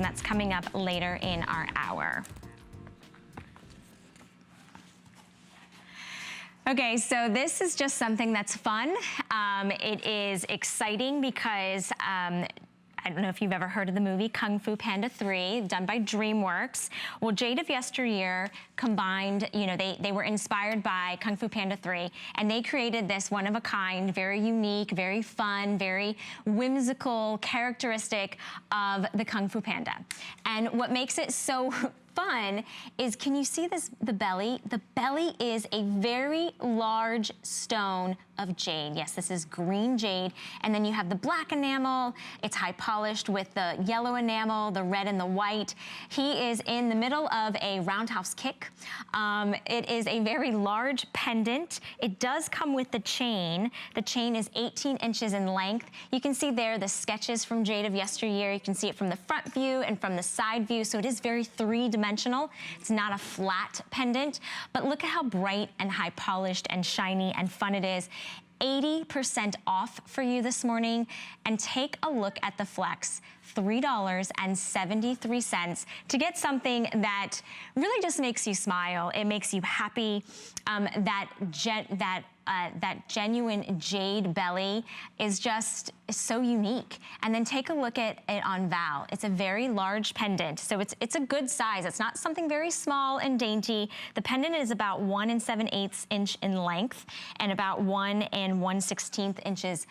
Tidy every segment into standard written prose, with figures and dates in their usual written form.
That's coming up later in our hour. Okay, so this is just something that's fun. It is exciting because I don't know if you've ever heard of the movie Kung Fu Panda 3, done by DreamWorks. Well, Jade of Yesteryear combined, you know, they were inspired by Kung Fu Panda 3, and they created this one-of-a-kind, very unique, very fun, very whimsical characteristic of the Kung Fu Panda. And what makes it so fun is, can you see this, the belly? The belly is a very large stone of jade. Yes, this is green jade. And then you have the black enamel. It's high polished with the yellow enamel, the red and the white. He is in the middle of a roundhouse kick. It is a very large pendant. It does come with the chain. The chain is 18 inches in length. You can see there the sketches from Jade of Yesteryear. You can see it from the front view and from the side view. So it is very three-dimensional. It's not a flat pendant, but look at how bright and high polished and shiny and fun it is. 80% off for you this morning, and take a look at the flex. $3.73 to get something that really just makes you smile. It makes you happy. That genuine jade belly is so unique. And then take a look at it on Val. It's a very large pendant, so it's a good size. It's not something very small and dainty. The pendant is about 1 7/8 inch in length and about 1 1/16 inches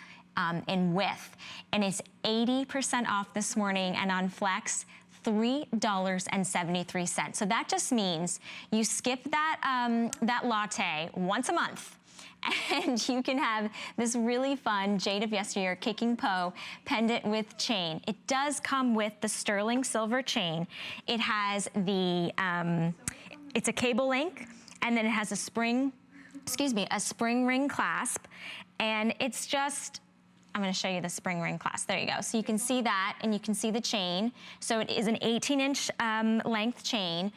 in width. And it's 80% off this morning, and on Flex, $3.73. So that just means you skip that latte once a month, and you can have this really fun Jade of Yesteryear Kicking Po pendant with chain. It does come with the sterling silver chain. It has the, it's a cable link, and then it has a spring ring clasp, and it's just, I'm gonna show you the spring ring clasp. There you go. So you can see that, and you can see the chain. So it is an 18-inch length chain.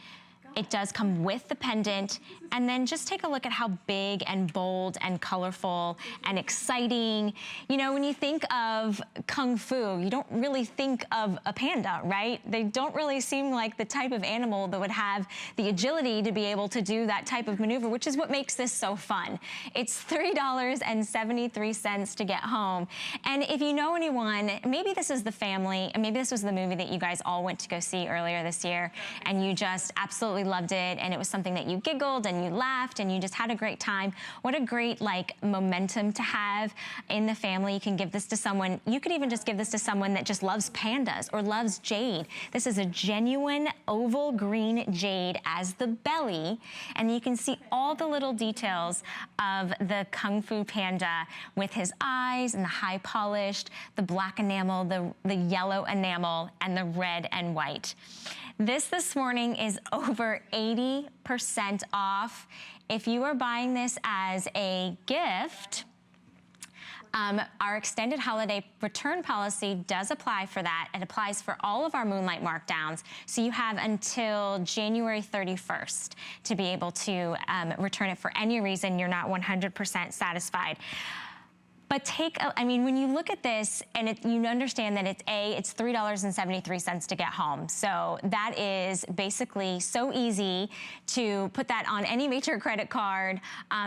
It does come with the pendant, and then just take a look at how big and bold and colorful and exciting. You know, when you think of Kung Fu, you don't really think of a panda, right? They don't really seem like the type of animal that would have the agility to be able to do that type of maneuver, which is what makes this so fun. It's $3.73 to get home. And if you know anyone, maybe this is the family, and maybe this was the movie that you guys all went to go see earlier this year, and you just absolutely loved it, and it was something that you giggled and you laughed and you just had a great time. What a great like momentum to have in the family. You can give this to someone. You could even just give this to someone that just loves pandas or loves jade. This is a genuine oval green jade as the belly, and you can see all the little details of the Kung Fu Panda with his eyes and the high polished, the black enamel, the yellow enamel, and the red and white. This morning is over 80% off. If you are buying this as a gift, our extended holiday return policy does apply for that. It applies for all of our Moonlight markdowns. So you have until January 31st to be able to return it for any reason you're not 100% satisfied. But I mean, when you look at this and you understand that it's $3.73 to get home. So that is basically so easy to put that on any major credit card,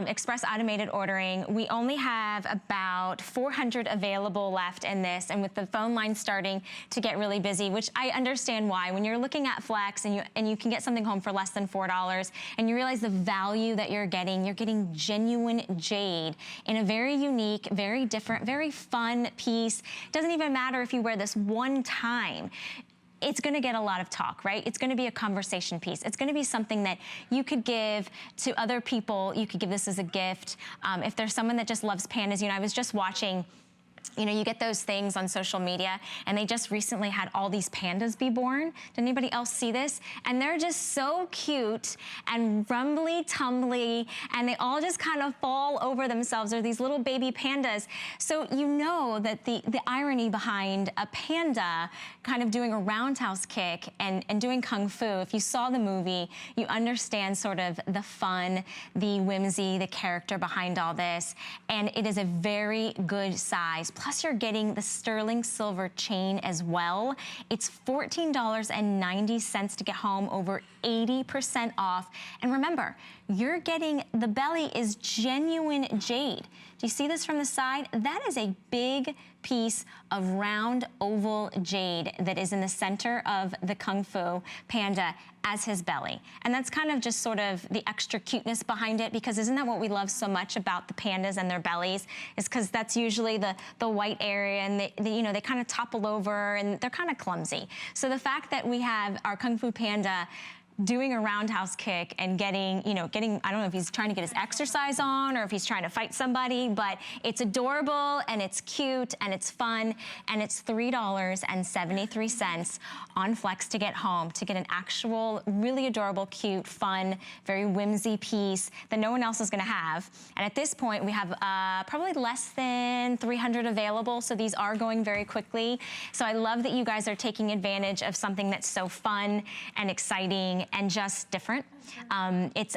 express automated ordering. We only have about 400 available left in this, and with the phone line starting to get really busy, which I understand why. When you're looking at Flex and you can get something home for less than $4, and you realize the value that you're getting genuine jade in a very unique, very different, very fun piece. Doesn't even matter if you wear this one time. It's gonna get a lot of talk, right? It's gonna be a conversation piece. It's gonna be something that you could give to other people. You could give this as a gift. If there's someone that just loves pandas, you know, I was just watching, you know, you get those things on social media, and they just recently had all these pandas be born. Did anybody else see this? And they're just so cute and rumbly tumbly, and they all just kind of fall over themselves. They're these little baby pandas. So you know that the irony behind a panda kind of doing a roundhouse kick and doing Kung Fu, if you saw the movie, you understand sort of the fun, the whimsy, the character behind all this. And it is a very good size, plus you're getting the sterling silver chain as well. It's $14.90 to get home, over 80% off. And remember, you're getting, the belly is genuine jade. Do you see this from the side? That is a big piece of round oval jade that is in the center of the Kung Fu Panda as his belly. And that's kind of just sort of the extra cuteness behind it, because isn't that what we love so much about the pandas and their bellies, is because that's usually the white area, and they kind of topple over and they're kind of clumsy. So the fact that we have our Kung Fu Panda doing a roundhouse kick and getting, I don't know if he's trying to get his exercise on or if he's trying to fight somebody, but it's adorable and it's cute and it's fun, and it's $3.73 on Flex to get home, to get an actual, really adorable, cute, fun, very whimsy piece that no one else is gonna have. And at this point, we have probably less than 300 available, so these are going very quickly. So I love that you guys are taking advantage of something that's so fun and exciting and just different. It's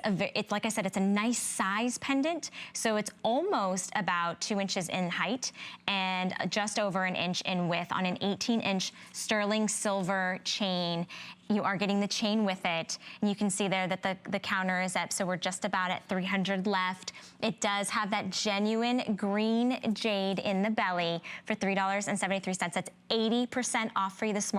like I said, it's a nice size pendant. So it's almost about 2 inches in height and just over an inch in width on an 18-inch sterling silver chain. You are getting the chain with it. And you can see there that the counter is up, so we're just about at 300 left. It does have that genuine green jade in the belly for $3.73. That's 80% off for you this morning.